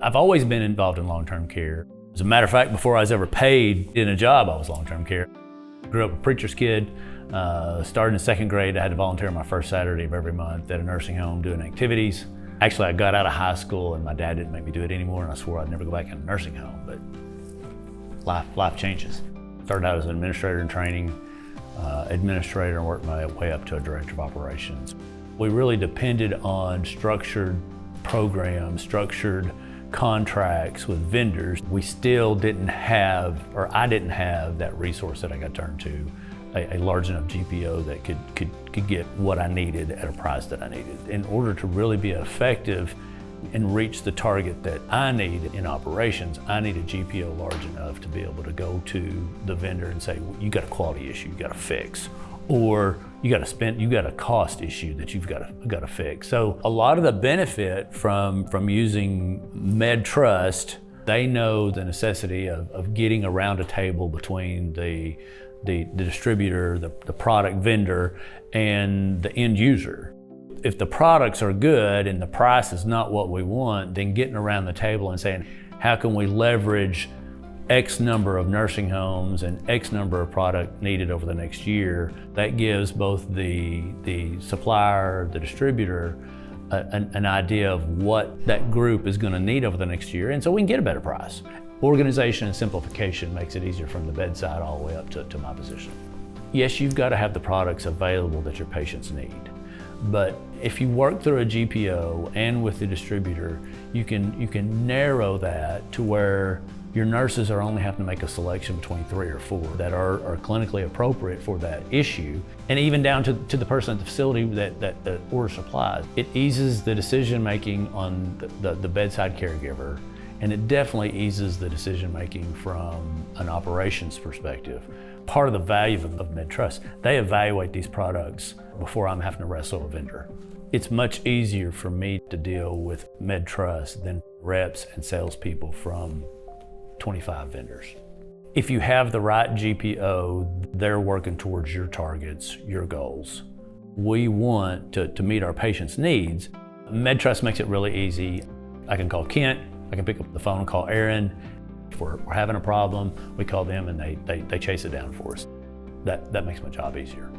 I've always been involved in long-term care. As a matter of fact, before I was ever paid in a job, I was long-term care. Grew up a preacher's kid, started in second grade. I had to volunteer my first Saturday of every month at a nursing home doing activities. Actually, I got out of high school and my dad didn't make me do it anymore, and I swore I'd never go back in a nursing home, but life changes. Started out as an administrator in training, administrator, and worked my way up to a director of operations. We really depended on structured programs, structured contracts with vendors. We still didn't have, or I didn't have, that resource that I got turned to, a large enough GPO that could get what I needed at a price that I needed. In order to really be effective and reach the target that I need in operations, I need a GPO large enough to be able to go to the vendor and say, well, you got a quality issue you got to fix, or you got a cost issue that you've got to fix. So a lot of the benefit from using MedTrust, they know the necessity of getting around a table between the distributor, the product vendor, and the end user. If the products are good and the price is not what we want, then getting around the table and saying, how can we leverage X number of nursing homes and X number of product needed over the next year, that gives both the supplier, the distributor, an idea of what that group is going to need over the next year, and so we can get a better price. Organization and simplification makes it easier from the bedside all the way up to my position. Yes, you've got to have the products available that your patients need, but if you work through a GPO and with the distributor, you can narrow that to where your nurses are only having to make a selection between 3 or 4 that are clinically appropriate for that issue, and even down to the person at the facility that orders supplies. It eases the decision making on the bedside caregiver, and it definitely eases the decision making from an operations perspective. Part of the value of MedTrust, they evaluate these products before I'm having to wrestle a vendor. It's much easier for me to deal with MedTrust than reps and salespeople from 25 vendors. If you have the right GPO, they're working towards your targets, your goals. We want to meet our patients' needs. MedTrust makes it really easy. I can call Kent, I can pick up the phone and call Aaron. If we're having a problem, we call them and they chase it down for us. That makes my job easier.